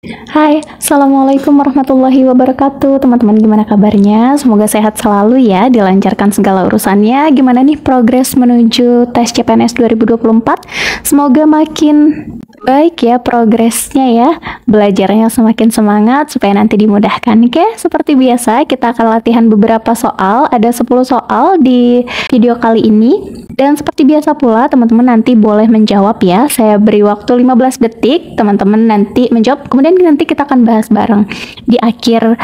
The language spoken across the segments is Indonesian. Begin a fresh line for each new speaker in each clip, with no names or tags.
Hai, Assalamualaikum warahmatullahi wabarakatuh. Teman-teman gimana kabarnya? Semoga sehat selalu ya, dilancarkan segala urusannya. Gimana nih progres menuju tes CPNS 2024? Semoga makin baik ya progresnya ya. Belajarnya semakin semangat supaya nanti dimudahkan. Oke, seperti biasa kita akan latihan beberapa soal. Ada 10 soal di video kali ini. Dan seperti biasa pula teman-teman nanti boleh menjawab ya. Saya beri waktu 15 detik, teman-teman nanti menjawab. Kemudian nanti kita akan bahas bareng. Di akhir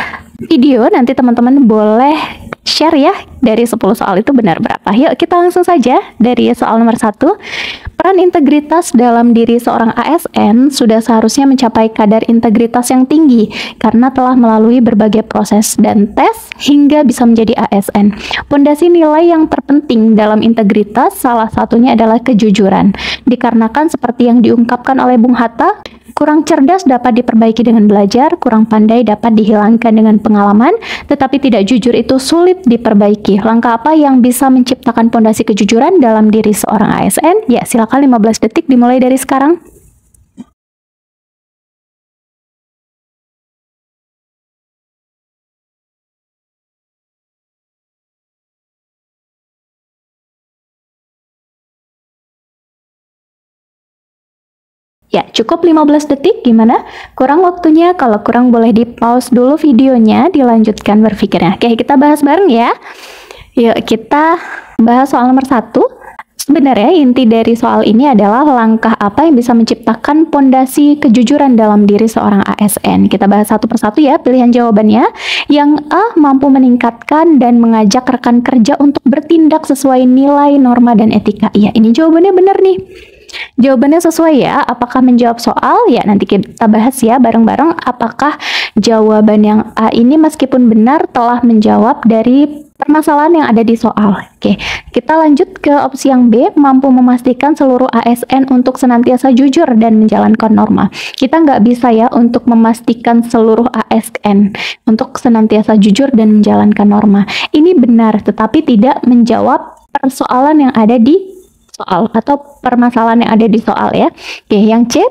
video nanti teman-teman boleh share ya dari 10 soal itu benar berapa. Yuk kita langsung saja dari soal nomor 1. Peran integritas dalam diri seorang ASN sudah seharusnya mencapai kadar integritas yang tinggi karena telah melalui berbagai proses dan tes hingga bisa menjadi ASN. Pondasi nilai yang terpenting dalam integritas salah satunya adalah kejujuran. Dikarenakan seperti yang diungkapkan oleh Bung Hatta, kurang cerdas dapat diperbaiki dengan belajar, kurang pandai dapat dihilangkan dengan pengalaman, tetapi tidak jujur itu sulit diperbaiki. Langkah apa yang bisa menciptakan pondasi kejujuran dalam diri seorang ASN? Ya, silakan 15 detik dimulai dari sekarang. Ya, cukup 15 detik. Gimana? Kurang waktunya? Kalau kurang boleh di-pause dulu videonya, dilanjutkan berpikirnya. Oke, kita bahas bareng ya. Yuk, kita bahas soal nomor 1. Sebenarnya inti dari soal ini adalah langkah apa yang bisa menciptakan pondasi kejujuran dalam diri seorang ASN. Kita bahas satu persatu ya pilihan jawabannya. Yang A, mampu meningkatkan dan mengajak rekan kerja untuk bertindak sesuai nilai, norma, dan etika. Iya, ini jawabannya benar nih. Jawabannya sesuai ya. Apakah menjawab soal? Ya, nanti kita bahas ya bareng-bareng apakah jawaban yang A ini meskipun benar telah menjawab dari permasalahan yang ada di soal. Oke, kita lanjut ke opsi yang B, mampu memastikan seluruh ASN untuk senantiasa jujur dan menjalankan norma. Kita nggak bisa ya untuk memastikan seluruh ASN untuk senantiasa jujur dan menjalankan norma. Ini benar, tetapi tidak menjawab persoalan yang ada di soal atau permasalahan yang ada di soal ya. Oke, yang C,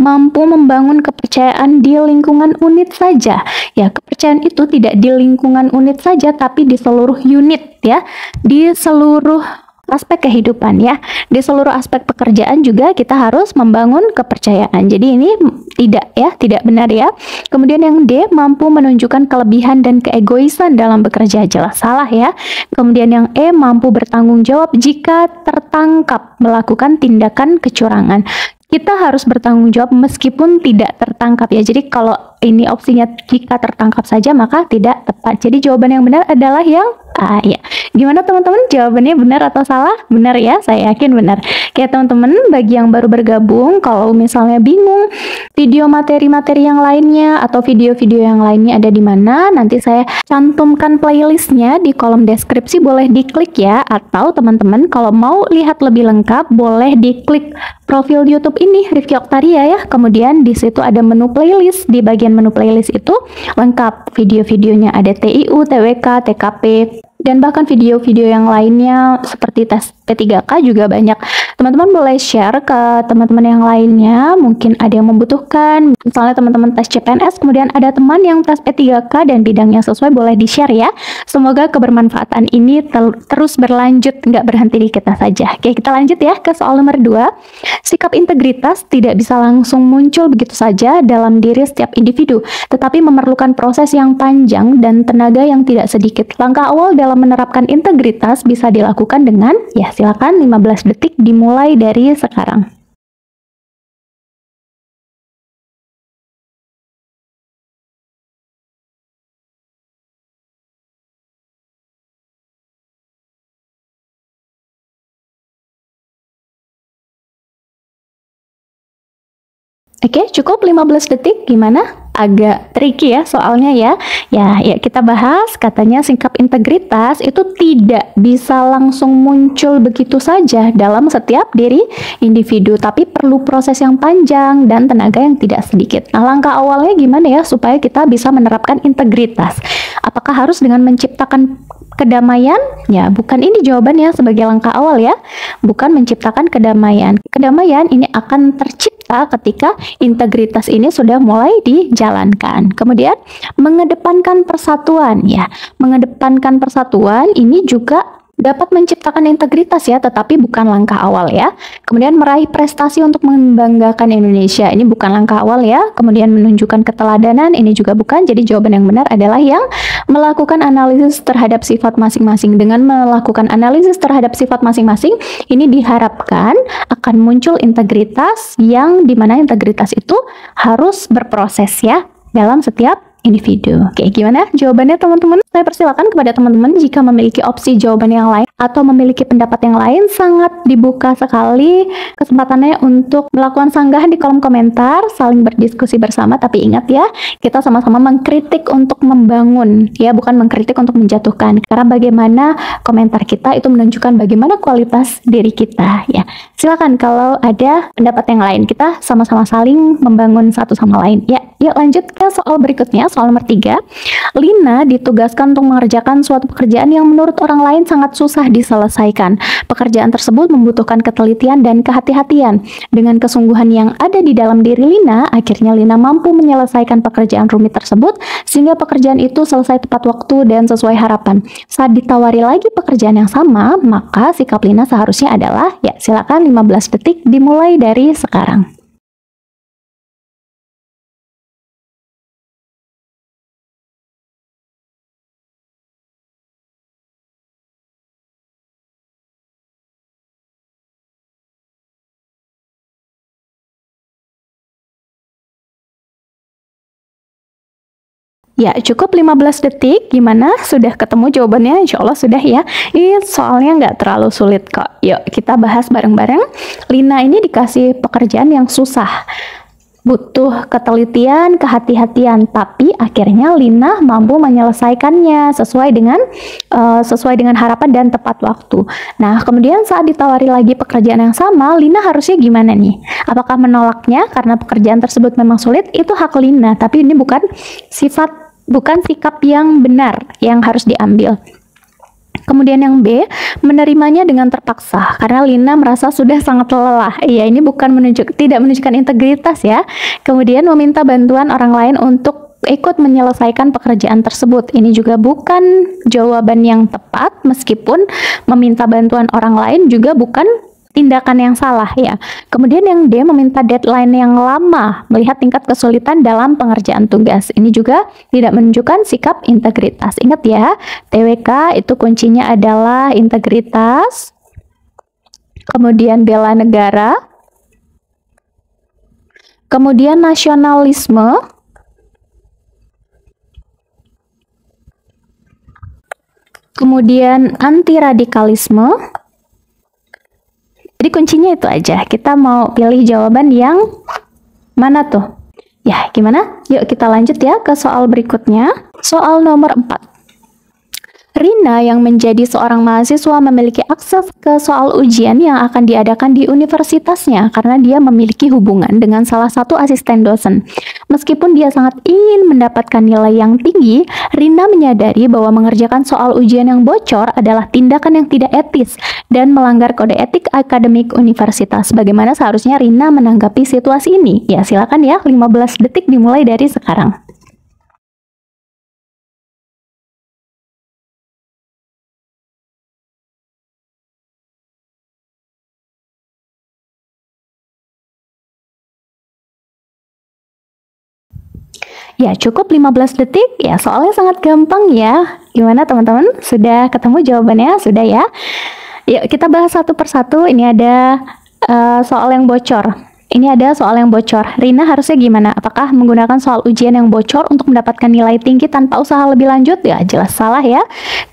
mampu membangun kepercayaan di lingkungan unit saja. Ya, kepercayaan itu tidak di lingkungan unit saja tapi di seluruh unit ya, di seluruh aspek kehidupan ya, di seluruh aspek pekerjaan juga kita harus membangun kepercayaan. Jadi ini tidak ya, tidak benar ya. Kemudian yang D, mampu menunjukkan kelebihan dan keegoisan dalam bekerja, jelas salah ya. Kemudian yang E, mampu bertanggung jawab jika tertangkap melakukan tindakan kecurangan. Kita harus bertanggung jawab meskipun tidak tertangkap ya. Jadi kalau ini opsinya jika tertangkap saja maka tidak tepat. Jadi jawaban yang benar adalah yang A ya. Gimana teman-teman? Jawabannya benar atau salah? Benar ya, saya yakin benar. Oke teman-teman, bagi yang baru bergabung, kalau misalnya bingung video materi-materi yang lainnya atau video-video yang lainnya ada di mana, nanti saya cantumkan playlistnya di kolom deskripsi, boleh diklik ya. Atau teman-teman kalau mau lihat lebih lengkap, boleh diklik profil YouTube ini Rifki Oktaria ya. Kemudian di situ ada menu playlist. Di bagian menu playlist itu lengkap video-videonya, ada TIU, TWK, TKP, dan bahkan video-video yang lainnya seperti tes P3K juga banyak. Teman-teman boleh share ke teman-teman yang lainnya, mungkin ada yang membutuhkan, misalnya teman-teman tes CPNS, kemudian ada teman yang tes P3K dan bidangnya sesuai, boleh di-share ya. Semoga kebermanfaatan ini terus berlanjut, nggak berhenti di kita saja. Oke, kita lanjut ya ke soal nomor 2. Sikap integritas tidak bisa langsung muncul begitu saja dalam diri setiap individu, tetapi memerlukan proses yang panjang dan tenaga yang tidak sedikit. Langkah awal dalam menerapkan integritas bisa dilakukan dengan, ya silakan 15 detik dimulai dari sekarang. Oke, cukup 15 detik. Gimana? Agak tricky ya soalnya ya. Ya kita bahas. Katanya sikap integritas itu tidak bisa langsung muncul begitu saja dalam setiap diri individu, tapi perlu proses yang panjang dan tenaga yang tidak sedikit. Nah, langkah awalnya gimana ya supaya kita bisa menerapkan integritas? Apakah harus dengan menciptakan kedamaian? Ya, bukan, ini jawabannya sebagai langkah awal ya. Bukan menciptakan kedamaian. Kedamaian ini akan tercipta ketika integritas ini sudah mulai dijalankan. Kemudian mengedepankan persatuan ya. Mengedepankan persatuan ini juga dapat menciptakan integritas ya, tetapi bukan langkah awal ya. Kemudian meraih prestasi untuk membanggakan Indonesia, ini bukan langkah awal ya. Kemudian menunjukkan keteladanan, ini juga bukan. Jadi jawaban yang benar adalah yang melakukan analisis terhadap sifat masing-masing. Dengan melakukan analisis terhadap sifat masing-masing, ini diharapkan akan muncul integritas, yang dimana integritas itu harus berproses ya dalam setiap individu. Oke, gimana jawabannya teman-teman? Saya persilakan kepada teman-teman jika memiliki opsi jawaban yang lain atau memiliki pendapat yang lain, sangat dibuka sekali kesempatannya untuk melakukan sanggahan di kolom komentar, saling berdiskusi bersama. Tapi ingat ya, kita sama-sama mengkritik untuk membangun ya, bukan mengkritik untuk menjatuhkan. Karena bagaimana komentar kita itu menunjukkan bagaimana kualitas diri kita ya. Silakan kalau ada pendapat yang lain, kita sama-sama saling membangun satu sama lain ya. Yuk lanjut ke soal berikutnya, soal nomor 3. Lina ditugaskan untuk mengerjakan suatu pekerjaan yang menurut orang lain sangat susah diselesaikan. Pekerjaan tersebut membutuhkan ketelitian dan kehati-hatian. Dengan kesungguhan yang ada di dalam diri Lina, akhirnya Lina mampu menyelesaikan pekerjaan rumit tersebut sehingga pekerjaan itu selesai tepat waktu dan sesuai harapan. Saat ditawari lagi pekerjaan yang sama, maka sikap Lina seharusnya adalah, ya silakan 15 detik dimulai dari sekarang. Ya, cukup 15 detik. Gimana? Sudah ketemu jawabannya? Insya Allah sudah ya. Ini soalnya nggak terlalu sulit kok. Yuk, kita bahas bareng-bareng. Lina ini dikasih pekerjaan yang susah. Butuh ketelitian, kehati-hatian, tapi akhirnya Lina mampu menyelesaikannya sesuai dengan harapan dan tepat waktu. Nah, kemudian saat ditawari lagi pekerjaan yang sama, Lina harusnya gimana nih? Apakah menolaknya karena pekerjaan tersebut memang sulit? Itu hak Lina, tapi ini bukan sikap yang benar yang harus diambil. Kemudian yang B, menerimanya dengan terpaksa karena Lina merasa sudah sangat lelah. Iya, ini bukan tidak menunjukkan integritas ya. Kemudian meminta bantuan orang lain untuk ikut menyelesaikan pekerjaan tersebut. Ini juga bukan jawaban yang tepat, meskipun meminta bantuan orang lain juga bukan tindakan yang salah ya. Kemudian yang D, meminta deadline yang lama melihat tingkat kesulitan dalam pengerjaan tugas. Ini juga tidak menunjukkan sikap integritas. Ingat ya, TWK itu kuncinya adalah integritas, kemudian bela negara, kemudian nasionalisme, kemudian anti radikalisme. Jadi kuncinya itu aja. Kita mau pilih jawaban yang mana tuh? Ya, gimana? Yuk kita lanjut ya ke soal berikutnya. Soal nomor 4. Rina yang menjadi seorang mahasiswa memiliki akses ke soal ujian yang akan diadakan di universitasnya karena dia memiliki hubungan dengan salah satu asisten dosen. Meskipun dia sangat ingin mendapatkan nilai yang tinggi, Rina menyadari bahwa mengerjakan soal ujian yang bocor adalah tindakan yang tidak etis dan melanggar kode etik akademik universitas. Bagaimana seharusnya Rina menanggapi situasi ini? Ya, silakan ya, 15 detik dimulai dari sekarang. Ya, cukup 15 detik. Ya, soalnya sangat gampang ya. Gimana teman-teman? Sudah ketemu jawabannya? Sudah ya? Yuk, kita bahas satu persatu. Ini ada soal yang bocor. Ini ada soal yang bocor. Rina harusnya gimana? Apakah menggunakan soal ujian yang bocor untuk mendapatkan nilai tinggi tanpa usaha lebih lanjut? Ya, jelas salah ya.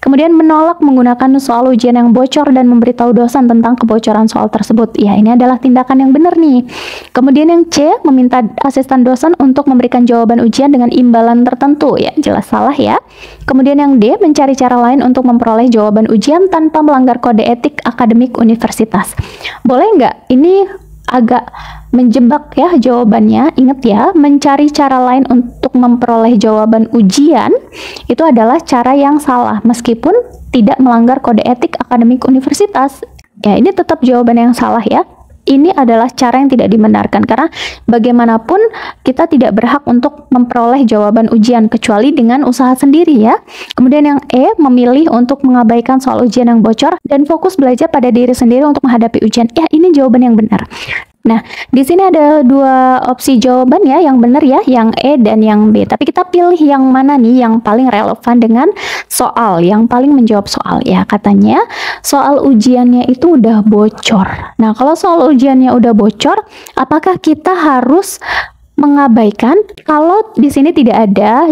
Kemudian menolak menggunakan soal ujian yang bocor dan memberitahu dosen tentang kebocoran soal tersebut. Ya, ini adalah tindakan yang benar nih. Kemudian yang C, meminta asisten dosen untuk memberikan jawaban ujian dengan imbalan tertentu. Ya, jelas salah ya. Kemudian yang D, mencari cara lain untuk memperoleh jawaban ujian tanpa melanggar kode etik akademik universitas. Boleh nggak? Ini agak menjebak ya jawabannya. Ingat ya, mencari cara lain untuk memperoleh jawaban ujian itu adalah cara yang salah meskipun tidak melanggar kode etik akademik universitas. Ya, ini tetap jawaban yang salah ya. Ini adalah cara yang tidak dibenarkan karena bagaimanapun kita tidak berhak untuk memperoleh jawaban ujian kecuali dengan usaha sendiri ya. Kemudian yang E, memilih untuk mengabaikan soal ujian yang bocor dan fokus belajar pada diri sendiri untuk menghadapi ujian. Ya, ini jawaban yang benar. Nah, di sini ada dua opsi jawaban ya, yang benar ya, yang E dan yang B. Tapi kita pilih yang mana nih yang paling relevan dengan soal, yang paling menjawab soal ya. Katanya soal ujiannya itu udah bocor. Nah, kalau soal ujiannya udah bocor, apakah kita harus mengabaikan? Kalau di sini tidak ada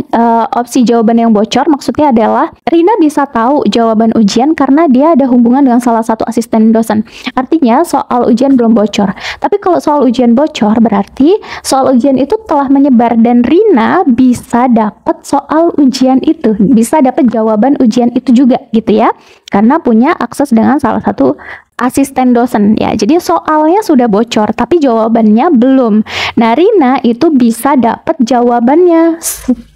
opsi jawaban yang bocor, maksudnya adalah Rina bisa tahu jawaban ujian karena dia ada hubungan dengan salah satu asisten dosen. Artinya soal ujian belum bocor. Tapi kalau soal ujian bocor berarti soal ujian itu telah menyebar dan Rina bisa dapat soal ujian itu, bisa dapat jawaban ujian itu juga gitu ya. Karena punya akses dengan salah satu asisten dosen ya. Jadi soalnya sudah bocor tapi jawabannya belum. Nah, Rina itu bisa dapat jawabannya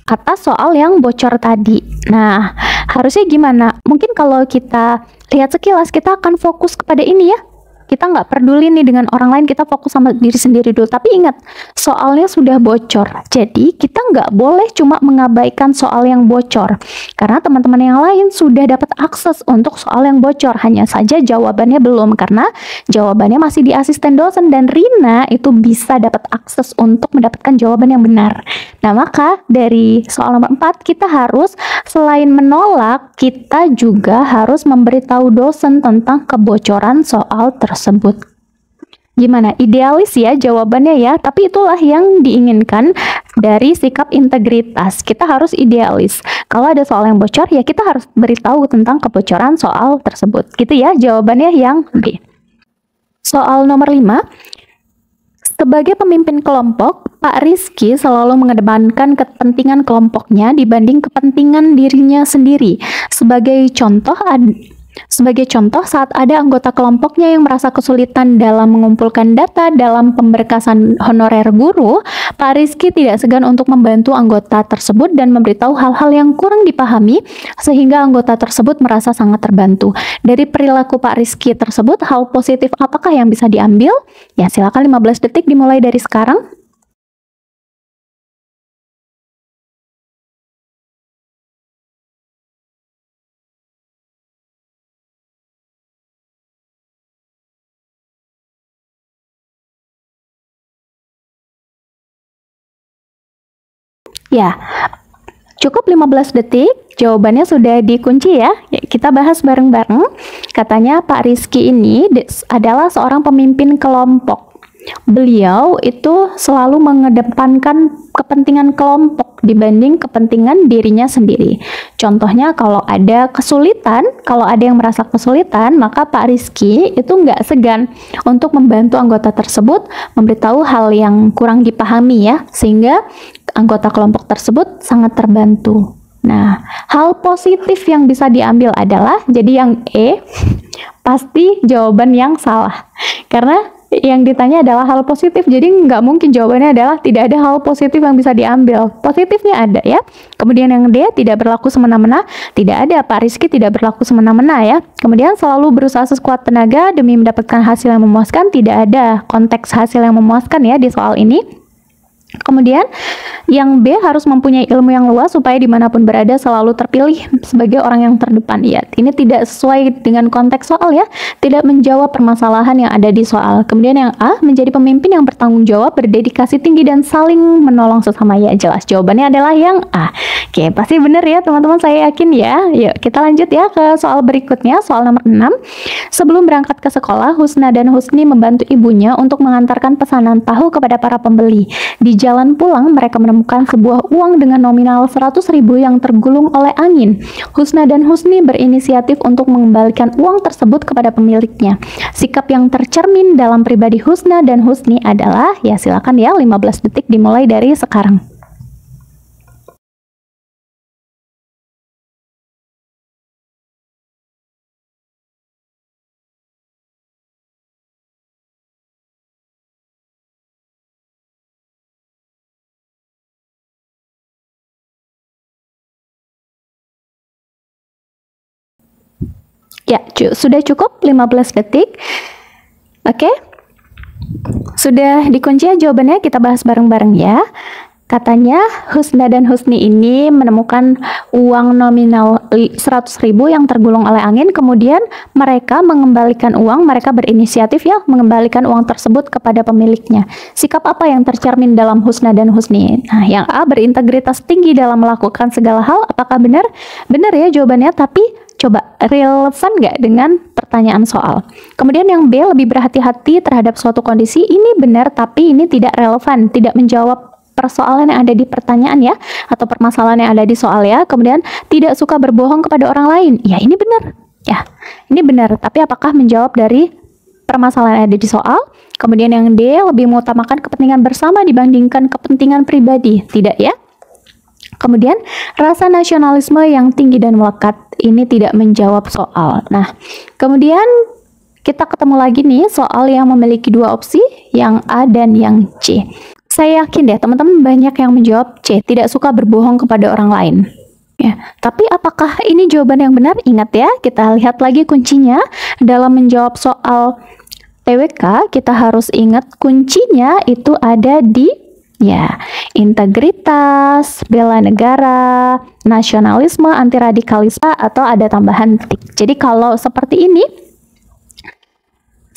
atas soal yang bocor tadi. Nah, harusnya gimana? Mungkin kalau kita lihat sekilas kita akan fokus kepada ini ya. Kita nggak peduli nih dengan orang lain, kita fokus sama diri sendiri dulu. Tapi ingat, soalnya sudah bocor. Jadi kita nggak boleh cuma mengabaikan soal yang bocor. Karena teman-teman yang lain sudah dapat akses untuk soal yang bocor. Hanya saja jawabannya belum, karena jawabannya masih di asisten dosen. Dan Rina itu bisa dapat akses untuk mendapatkan jawaban yang benar. Nah, maka dari soal nomor 4, kita harus selain menolak, kita juga harus memberitahu dosen tentang kebocoran soal tersebut. Gimana? Idealis ya jawabannya ya, tapi itulah yang diinginkan dari sikap integritas. Kita harus idealis. Kalau ada soal yang bocor, ya kita harus beritahu tentang kebocoran soal tersebut. Gitu ya, jawabannya yang B. Soal nomor 5. Sebagai pemimpin kelompok, Pak Rizky selalu mengedepankan kepentingan kelompoknya dibanding kepentingan dirinya sendiri. Sebagai contoh, saat ada anggota kelompoknya yang merasa kesulitan dalam mengumpulkan data dalam pemberkasan honorer guru, Pak Rizky tidak segan untuk membantu anggota tersebut dan memberitahu hal-hal yang kurang dipahami sehingga anggota tersebut merasa sangat terbantu. Dari perilaku Pak Rizky tersebut, hal positif apakah yang bisa diambil? Ya, silakan 15 detik dimulai dari sekarang. Ya, cukup 15 detik, jawabannya sudah dikunci ya. Kita bahas bareng-bareng. Katanya Pak Rizky ini adalah seorang pemimpin kelompok. Beliau itu selalu mengedepankan kepentingan kelompok dibanding kepentingan dirinya sendiri. Contohnya kalau ada kesulitan, kalau ada yang merasa kesulitan, maka Pak Rizky itu nggak segan untuk membantu anggota tersebut, memberitahu hal yang kurang dipahami ya, sehingga anggota kelompok tersebut sangat terbantu. Nah, hal positif yang bisa diambil adalah, jadi yang E, pasti jawaban yang salah. Karena yang ditanya adalah hal positif, jadi nggak mungkin jawabannya adalah tidak ada hal positif yang bisa diambil. Positifnya ada ya. Kemudian yang D, tidak berlaku semena-mena, tidak ada. Pak Rizky tidak berlaku semena-mena ya. Kemudian selalu berusaha sekuat tenaga demi mendapatkan hasil yang memuaskan, tidak ada konteks hasil yang memuaskan ya di soal ini. Kemudian yang B, harus mempunyai ilmu yang luas supaya dimanapun berada selalu terpilih sebagai orang yang terdepan. Ya, ini tidak sesuai dengan konteks soal ya, tidak menjawab permasalahan yang ada di soal. Kemudian yang A, menjadi pemimpin yang bertanggung jawab, berdedikasi tinggi dan saling menolong sesama. Ya, jelas jawabannya adalah yang A. Oke, pasti benar ya teman-teman, saya yakin ya. Yuk kita lanjut ya ke soal berikutnya, soal nomor 6. Sebelum berangkat ke sekolah, Husna dan Husni membantu ibunya untuk mengantarkan pesanan tahu kepada para pembeli. Di jalan pulang, mereka menemukan sebuah uang dengan nominal 100.000 yang tergulung oleh angin. Husna dan Husni berinisiatif untuk mengembalikan uang tersebut kepada pemiliknya. Sikap yang tercermin dalam pribadi Husna dan Husni adalah, ya silakan ya, 15 detik dimulai dari sekarang. Ya, sudah cukup 15 detik. Oke. Sudah dikunci ya jawabannya, kita bahas bareng-bareng ya. Katanya Husna dan Husni ini menemukan uang nominal 100.000 yang tergulung oleh angin, kemudian mereka mengembalikan uang, mereka berinisiatif ya mengembalikan uang tersebut kepada pemiliknya. Sikap apa yang tercermin dalam Husna dan Husni? Nah, yang A, berintegritas tinggi dalam melakukan segala hal. Apakah benar? Benar ya jawabannya, tapi coba relevan nggak dengan pertanyaan soal. Kemudian yang B, lebih berhati-hati terhadap suatu kondisi. Ini benar, tapi ini tidak relevan, tidak menjawab persoalan yang ada di pertanyaan ya, atau permasalahan yang ada di soal ya. Kemudian tidak suka berbohong kepada orang lain. Ya, ini benar. Ya, ini benar. Tapi apakah menjawab dari permasalahan yang ada di soal? Kemudian yang D, lebih mengutamakan kepentingan bersama dibandingkan kepentingan pribadi. Tidak ya. Kemudian rasa nasionalisme yang tinggi dan melekat. Ini tidak menjawab soal. Nah, kemudian kita ketemu lagi nih soal yang memiliki dua opsi, yang A dan yang C. Saya yakin deh teman-teman banyak yang menjawab C, tidak suka berbohong kepada orang lain. Ya, tapi apakah ini jawaban yang benar? Ingat ya, kita lihat lagi kuncinya dalam menjawab soal TWK. Kita harus ingat kuncinya itu ada di integritas, bela negara, nasionalisme, anti radikalisme, atau ada tambahan titik. Jadi kalau seperti ini,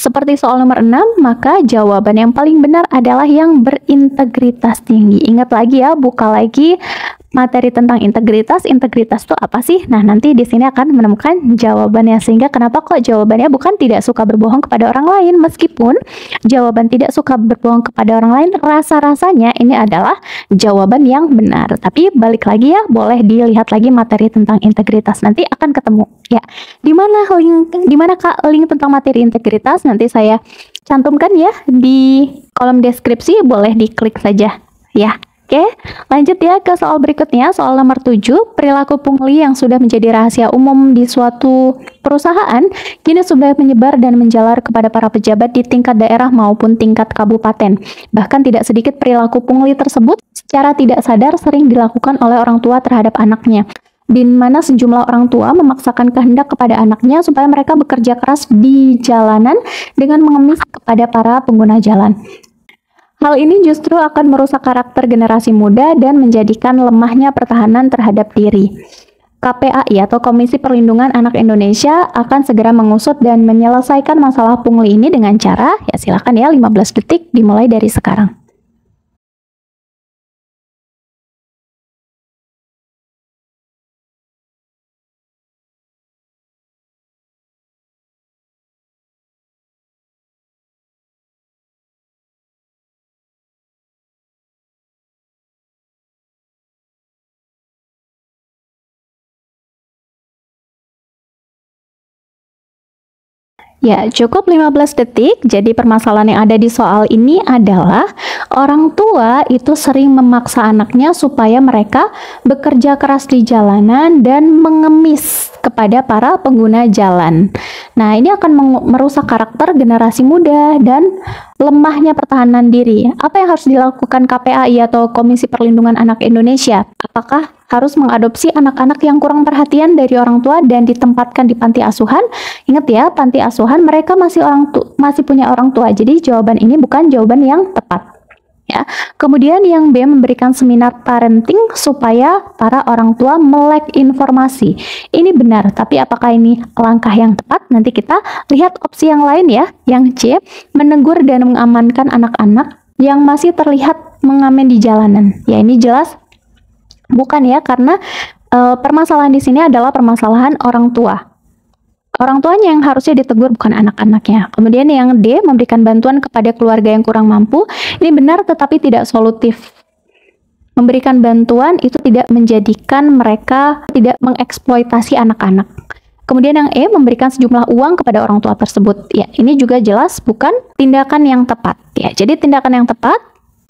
seperti soal nomor 6, maka jawaban yang paling benar adalah yang berintegritas tinggi. Ingat lagi ya, buka lagi materi tentang integritas. Integritas itu apa sih? Nah, nanti di sini akan menemukan jawabannya. Sehingga kenapa kok jawabannya bukan tidak suka berbohong kepada orang lain. Meskipun jawaban tidak suka berbohong kepada orang lain, rasa-rasanya ini adalah jawaban yang benar. Tapi balik lagi ya, boleh dilihat lagi materi tentang integritas. Nanti akan ketemu. Ya, di mana Kak link tentang materi integritas? Nanti saya cantumkan ya di kolom deskripsi, boleh diklik saja ya. Oke, lanjut ya ke soal berikutnya, soal nomor 7. Perilaku pungli yang sudah menjadi rahasia umum di suatu perusahaan kini sudah menyebar dan menjalar kepada para pejabat di tingkat daerah maupun tingkat kabupaten. Bahkan tidak sedikit perilaku pungli tersebut secara tidak sadar sering dilakukan oleh orang tua terhadap anaknya, di mana sejumlah orang tua memaksakan kehendak kepada anaknya supaya mereka bekerja keras di jalanan dengan mengemis kepada para pengguna jalan. Hal ini justru akan merusak karakter generasi muda dan menjadikan lemahnya pertahanan terhadap diri. KPAI atau Komisi Perlindungan Anak Indonesia akan segera mengusut dan menyelesaikan masalah pungli ini dengan cara, ya silakan ya 15 detik dimulai dari sekarang. Ya, cukup 15 detik. Jadi permasalahan yang ada di soal ini adalah orang tua itu sering memaksa anaknya supaya mereka bekerja keras di jalanan dan mengemis kepada para pengguna jalan. Nah, ini akan merusak karakter generasi muda dan lemahnya pertahanan diri. Apa yang harus dilakukan KPAI atau Komisi Perlindungan Anak Indonesia? Apakah harus mengadopsi anak-anak yang kurang perhatian dari orang tua dan ditempatkan di panti asuhan? Ingat ya, panti asuhan mereka masih punya orang tua. Jadi jawaban ini bukan jawaban yang tepat. Ya. Kemudian yang B, memberikan seminar parenting supaya para orang tua melek informasi. Ini benar, tapi apakah ini langkah yang tepat? Nanti kita lihat opsi yang lain ya. Yang C, menegur dan mengamankan anak-anak yang masih terlihat mengamen di jalanan. Ya, ini jelas bukan ya, karena permasalahan di sini adalah permasalahan orang tua. Orang tuanya yang harusnya ditegur, bukan anak-anaknya. Kemudian yang D, memberikan bantuan kepada keluarga yang kurang mampu. Ini benar tetapi tidak solutif. Memberikan bantuan itu tidak menjadikan mereka tidak mengeksploitasi anak-anak. Kemudian yang E, memberikan sejumlah uang kepada orang tua tersebut. Ya, ini juga jelas bukan tindakan yang tepat. Ya, jadi tindakan yang tepat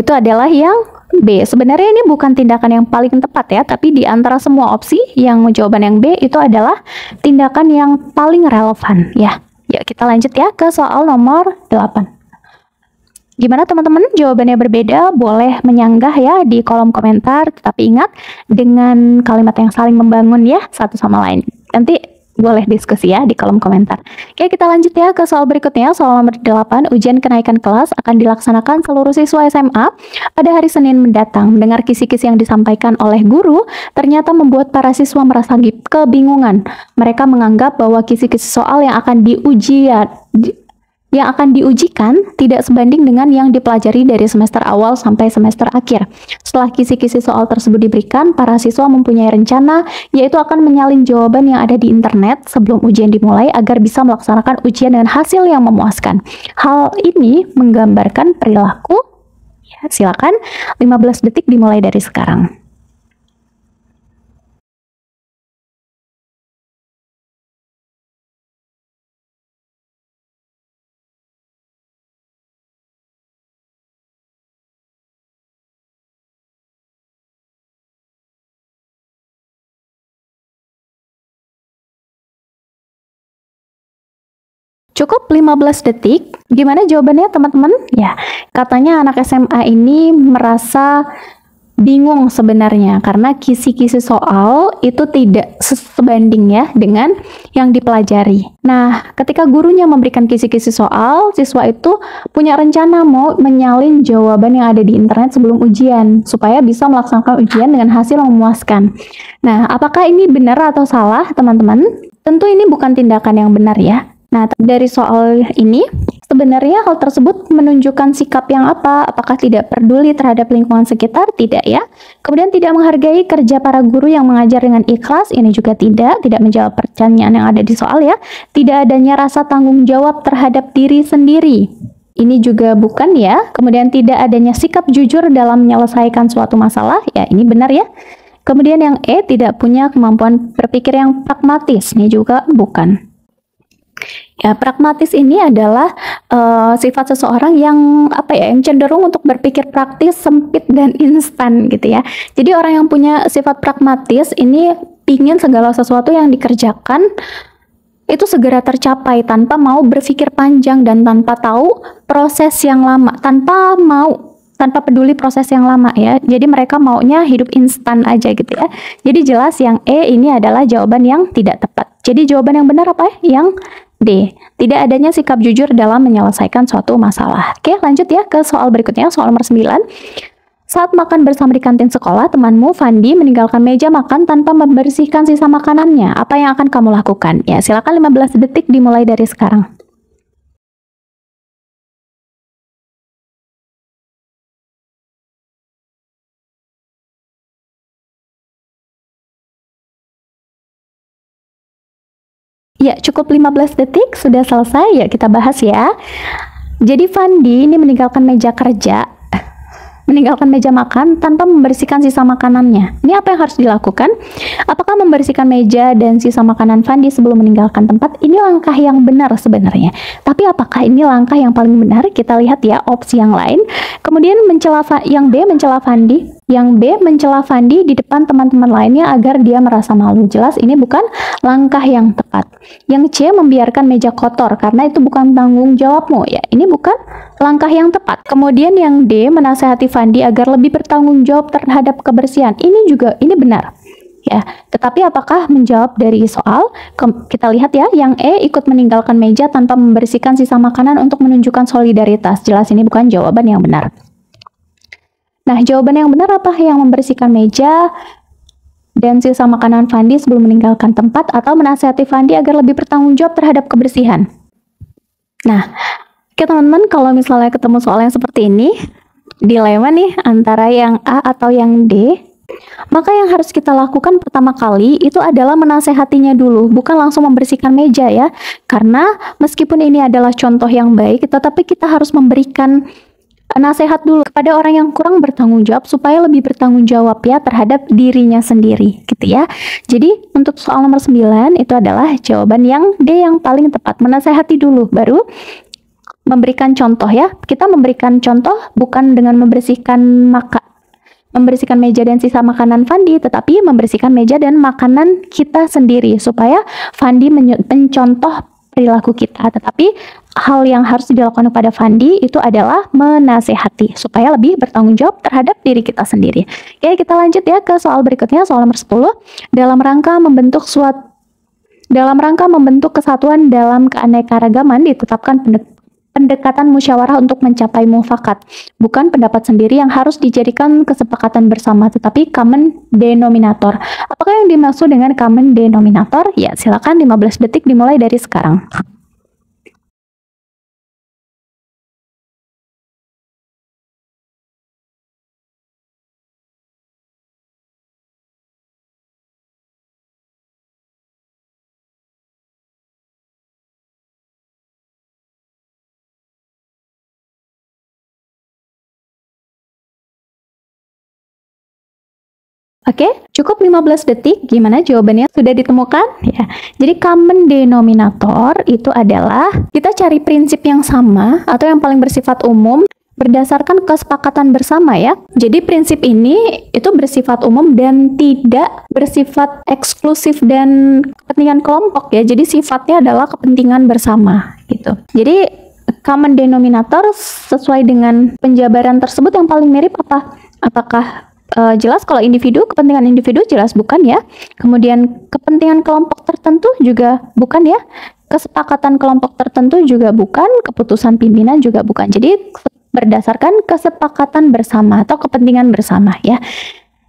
itu adalah yang B. Sebenarnya ini bukan tindakan yang paling tepat ya, tapi di antara semua opsi yang jawaban yang B itu adalah tindakan yang paling relevan ya. Yuk kita lanjut ya ke soal nomor 8. Gimana teman-teman? Jawabannya berbeda, boleh menyanggah ya di kolom komentar, tetapi ingat dengan kalimat yang saling membangun ya satu sama lain. Nanti Boleh diskusi ya di kolom komentar. Oke, kita lanjut ya ke soal berikutnya. Soal nomor 8, ujian kenaikan kelas akan dilaksanakan seluruh siswa SMA pada hari Senin mendatang. Mendengar kisi-kisi yang disampaikan oleh guru ternyata membuat para siswa merasa kebingungan. Mereka menganggap bahwa kisi-kisi soal yang akan diujikan tidak sebanding dengan yang dipelajari dari semester awal sampai semester akhir. Setelah kisi-kisi soal tersebut diberikan, para siswa mempunyai rencana, yaitu akan menyalin jawaban yang ada di internet sebelum ujian dimulai agar bisa melaksanakan ujian dengan hasil yang memuaskan. Hal ini menggambarkan perilaku. Ya, silakan 15 detik dimulai dari sekarang. Cukup 15 detik. Gimana jawabannya teman-teman? Ya, katanya anak SMA ini merasa bingung sebenarnya karena kisi-kisi soal itu tidak sebanding ya dengan yang dipelajari. Nah, ketika gurunya memberikan kisi-kisi soal, siswa itu punya rencana mau menyalin jawaban yang ada di internet sebelum ujian supaya bisa melaksanakan ujian dengan hasil yang memuaskan. Nah, apakah ini benar atau salah, teman-teman? Tentu ini bukan tindakan yang benar ya. Nah, dari soal ini, sebenarnya hal tersebut menunjukkan sikap yang apa? Apakah tidak peduli terhadap lingkungan sekitar? Tidak ya. Kemudian tidak menghargai kerja para guru yang mengajar dengan ikhlas? Ini juga tidak menjawab pertanyaan yang ada di soal ya. Tidak adanya rasa tanggung jawab terhadap diri sendiri. Ini juga bukan ya. Kemudian tidak adanya sikap jujur dalam menyelesaikan suatu masalah. Ya, ini benar ya. Kemudian yang E, tidak punya kemampuan berpikir yang pragmatis. Ini juga bukan. Ya, pragmatis ini adalah sifat seseorang yang yang cenderung untuk berpikir praktis, sempit dan instan gitu ya. Jadi orang yang punya sifat pragmatis ini ingin segala sesuatu yang dikerjakan itu segera tercapai tanpa mau berpikir panjang dan tanpa tahu proses yang lama, tanpa peduli proses yang lama ya. Jadi mereka maunya hidup instan aja gitu ya. Jadi jelas yang E ini adalah jawaban yang tidak tepat. Jadi jawaban yang benar apa ya? Yang D. Tidak adanya sikap jujur dalam menyelesaikan suatu masalah. Oke, lanjut ya ke soal berikutnya, soal nomor 9. Saat makan bersama di kantin sekolah, temanmu Fandi meninggalkan meja makan tanpa membersihkan sisa makanannya. Apa yang akan kamu lakukan? Ya, silakan 15 detik dimulai dari sekarang. Ya, cukup 15 detik, sudah selesai. Ya, kita bahas ya. Jadi Fandi ini meninggalkan meja makan tanpa membersihkan sisa makanannya. Ini apa yang harus dilakukan? Apakah membersihkan meja dan sisa makanan Fandi sebelum meninggalkan tempat? Ini langkah yang benar sebenarnya. Tapi apakah ini langkah yang paling benar? Kita lihat ya opsi yang lain. Kemudian yang B mencela Fandi. Yang B mencela Fandi di depan teman-teman lainnya agar dia merasa malu. Jelas ini bukan langkah yang tepat. Yang C membiarkan meja kotor karena itu bukan tanggung jawabmu. Ya, ini bukan langkah yang tepat. Kemudian yang D menasehati Fandi agar lebih bertanggung jawab terhadap kebersihan. Ini benar. Ya, tetapi apakah menjawab dari soal? Kita lihat ya, yang E ikut meninggalkan meja tanpa membersihkan sisa makanan untuk menunjukkan solidaritas. Jelas ini bukan jawaban yang benar. Nah, jawaban yang benar apa? Yang membersihkan meja dan sisa makanan Fandi sebelum meninggalkan tempat atau menasihati Fandi agar lebih bertanggung jawab terhadap kebersihan. Nah, oke teman-teman, kalau misalnya ketemu soal yang seperti ini, dilema nih antara yang A atau yang D, maka yang harus kita lakukan pertama kali itu adalah menasehatinya dulu, bukan langsung membersihkan meja ya. Karena meskipun ini adalah contoh yang baik, tetapi kita harus memberikan nasihat dulu kepada orang yang kurang bertanggung jawab supaya lebih bertanggung jawab ya terhadap dirinya sendiri gitu ya. Jadi untuk soal nomor 9 itu adalah jawaban yang D yang paling tepat. Menasehati dulu baru memberikan contoh ya. Kita memberikan contoh bukan dengan membersihkan meja dan sisa makanan Fandi, tetapi membersihkan meja dan makanan kita sendiri supaya Fandi mencontoh perilaku kita. Tetapi hal yang harus dilakukan kepada Fandi itu adalah menasehati supaya lebih bertanggung jawab terhadap diri kita sendiri. Oke, kita lanjut ya ke soal berikutnya, soal nomor 10. Dalam rangka membentuk Dalam rangka membentuk kesatuan dalam keanekaragaman, ditetapkan pendekatan musyawarah untuk mencapai mufakat, bukan pendapat sendiri yang harus dijadikan kesepakatan bersama, tetapi common denominator. Apakah yang dimaksud dengan common denominator? Ya, silakan 15 detik dimulai dari sekarang. Oke, cukup 15 detik. Gimana jawabannya? Sudah ditemukan? Ya. Jadi common denominator itu adalah kita cari prinsip yang sama atau yang paling bersifat umum berdasarkan kesepakatan bersama ya. Jadi prinsip ini itu bersifat umum dan tidak bersifat eksklusif dan kepentingan kelompok ya. Jadi sifatnya adalah kepentingan bersama gitu. Jadi common denominator sesuai dengan penjabaran tersebut yang paling mirip apa? Apakah jelas kalau individu, kepentingan individu jelas bukan ya. Kemudian kepentingan kelompok tertentu juga bukan ya. Kesepakatan kelompok tertentu juga bukan, keputusan pimpinan juga bukan. Jadi berdasarkan kesepakatan bersama atau kepentingan bersama ya.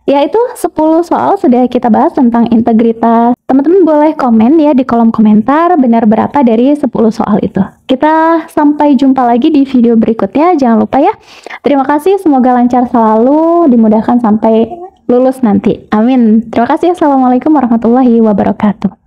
Ya, itu 10 soal sudah kita bahas tentang integritas. Teman-teman boleh komen ya di kolom komentar benar berapa dari 10 soal itu. Kita sampai jumpa lagi di video berikutnya. Jangan lupa ya. Terima kasih, semoga lancar selalu, dimudahkan sampai lulus nanti. Amin. Terima kasih. Assalamualaikum warahmatullahi wabarakatuh.